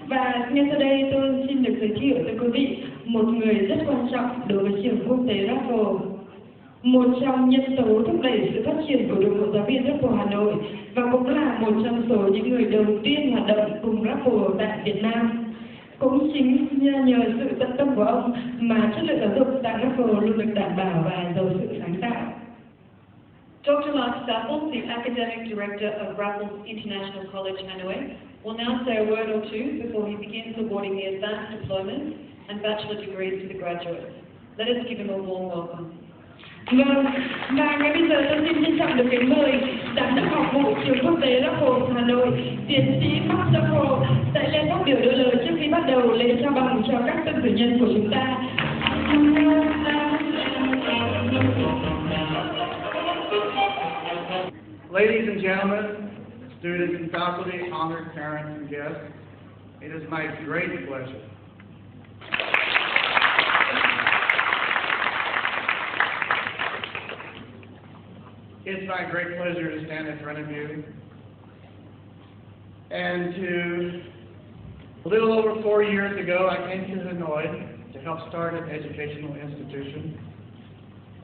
Và ngay sau đây tôi xin được giới thiệu tới quý vị một người rất quan trọng đối với trường quốc tế Raffles. Một trong nhân tố thúc đẩy sự phát triển của đội ngũ giáo viên Raffles Hà Nội và cũng là một trong số những người đầu tiên hoạt động cùng Raffles tại Việt Nam. Cũng chính nhờ sự tận tâm của ông mà chất lượng giáo dục tại Raffles luôn được đảm bảo và giàu sự sáng tạo. Dr. Mark Saffles, the Academic Director of Raffles International College Hanoi, will now say a word or two before he begins awarding the advanced diplomas and bachelor degrees to the graduates. Let us give him a warm welcome. Vâng, và ngay bây giờ tôi xin trân trọng được kính mời Giám đốc học vụ trường quốc tế Raffles Hà Nội, tiến sĩ Mark Saffles sẽ lên phát biểu đôi lời trước khi bắt đầu lễ trao bằng cho các tân cử nhân của chúng ta. Ladies and gentlemen, students and faculty, honored parents and guests, it is my great pleasure to stand in front of you and a little over 4 years ago, I came to Hanoi to help start an educational institution.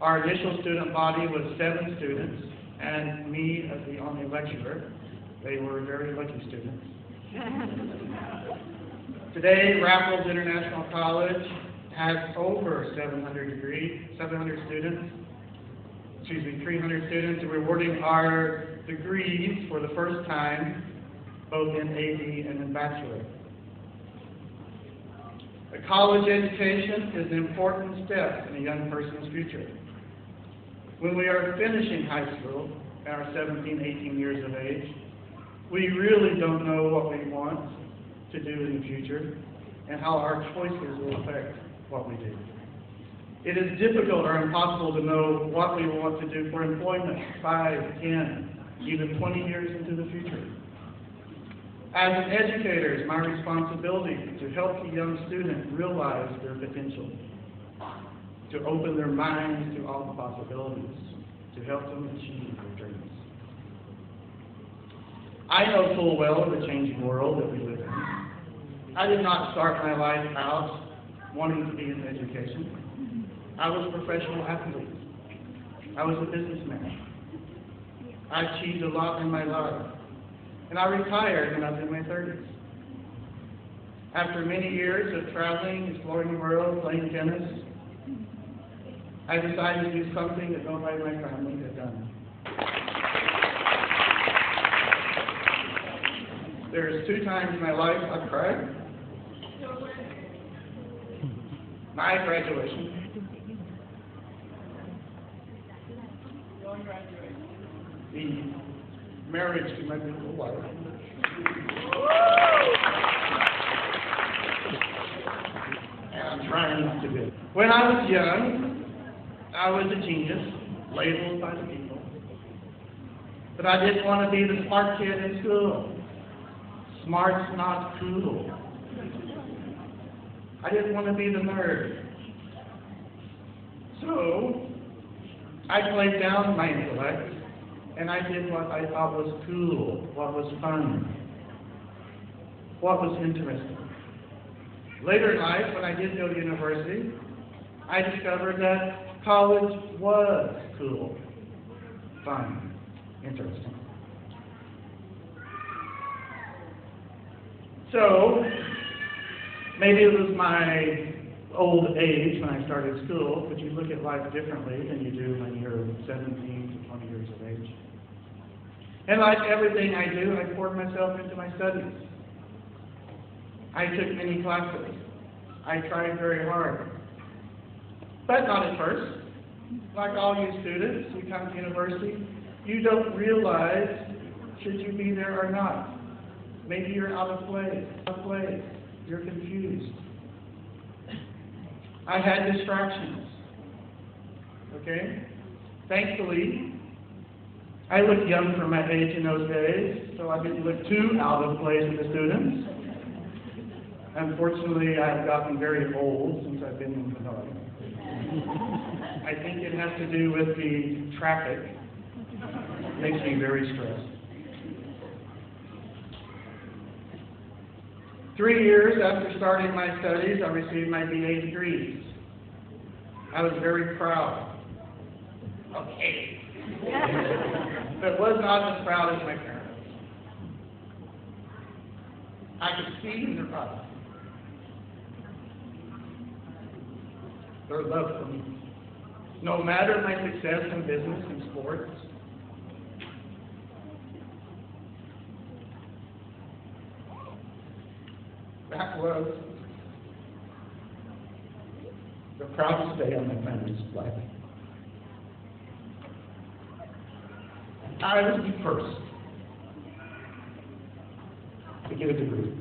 Our initial student body was 7 students, and me as the only lecturer. They were very lucky students. Today, Raffles International College has over 300 students, and we're awarding our degrees for the first time, both in AD and in bachelor. A college education is an important step in a young person's future. When we are finishing high school, at our 17, 18 years of age, we really don't know what we want to do in the future and how our choices will affect what we do. It is difficult or impossible to know what we want to do for employment 5, 10, even 20 years into the future. As an educator, it's my responsibility to help the young student realize their potential, to open their minds to all the possibilities, to help them achieve their dreams. I know full well the changing world that we live in. I did not start my life out wanting to be in education. I was a professional athlete. I was a businessman. I achieved a lot in my life. And I retired when I was in my 30s. After many years of traveling, exploring the world, playing tennis, I decided to do something that nobody in my family had done. There's 2 times in my life I've cried. My graduation. The marriage to my beautiful wife. And I'm trying not to do. When I was young, I was a genius, labeled by the people. But I didn't want to be the smart kid in school. Smart's not cool. I didn't want to be the nerd. So, I played down my intellect, and I did what I thought was cool, what was fun, what was interesting. Later in life, when I did go to university, I discovered that college was cool, fun, interesting. So, maybe it was my old age when I started school, but you look at life differently than you do when you're 17 to 20 years of age. And like everything I do, I poured myself into my studies. I took many classes. I tried very hard. But not at first. Like all you students, you come to university, you don't realize should you be there or not. Maybe you're out of place, you're confused. I had distractions, okay? Thankfully, I looked young for my age in those days, so I didn't look too out of place with the students. Unfortunately, I've gotten very old since I've been in Hanoi. I think it has to do with the traffic. It makes me very stressed. 3 years after starting my studies, I received my BA degrees. I was very proud. Okay. But was not as proud as my parents. I could see in their eyes their love for me. No matter my success in business and sports, that was the proudest day on my family's life. I was the first to get a degree,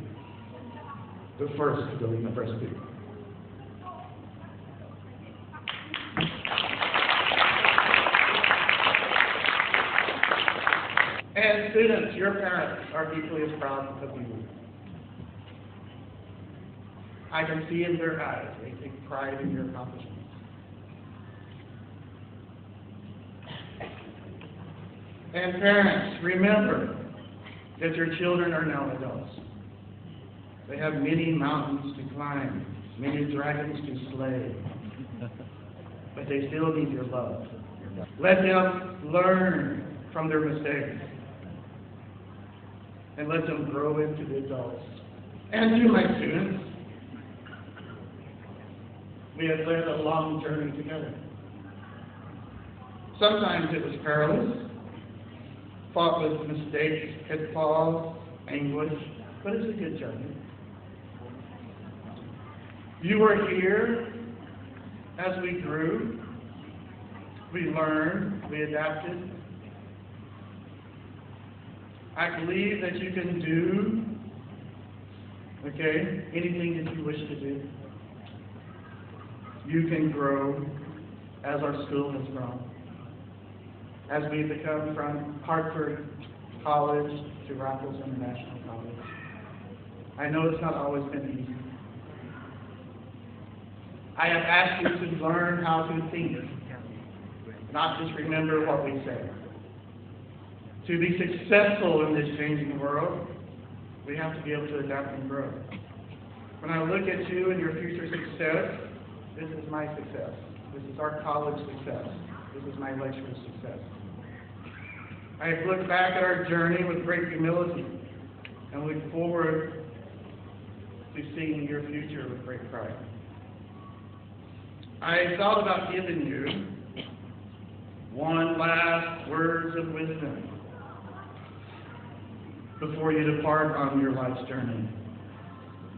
the first to go to university. And students, your parents are equally as proud of you. I can see in their eyes, they take pride in your accomplishments. And parents, remember that your children are now adults. They have many mountains to climb, many dragons to slay, but they still need your love. Let them learn from their mistakes, and let them grow into the adults. And to my students, we have led a long journey together. Sometimes it was perilous, fought with mistakes, pitfalls, anguish, but it's a good journey. You were here as we grew, we learned, we adapted. I believe that you can do, anything that you wish to do. You can grow as our school has grown. As we become from Hartford College to Raffles International College. I know it's not always been easy. I have asked you to learn how to think, not just remember what we say. To be successful in this changing world, we have to be able to adapt and grow. When I look at you and your future success, this is my success. This is our college success. This is my lecturer's success. I have looked back at our journey with great humility and look forward to seeing your future with great pride. I thought about giving you one last words of wisdom before you depart on your life's journey.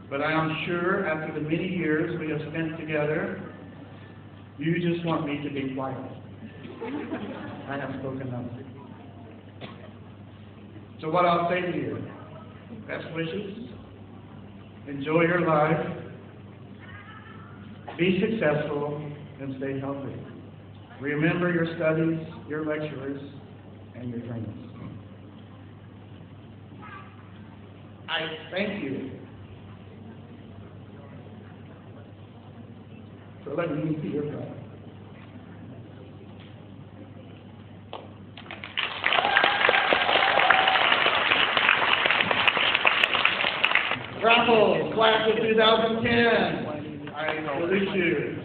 But I am sure after the many years we have spent together, you just want me to be quiet. I have spoken up. So what I'll say to you, best wishes, enjoy your life, be successful, and stay healthy. Remember your studies, your lecturers, and your friends. I thank you for letting me be your brother. Raffles, class of 2010, I salute you.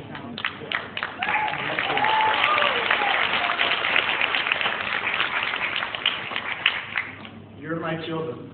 You're my children.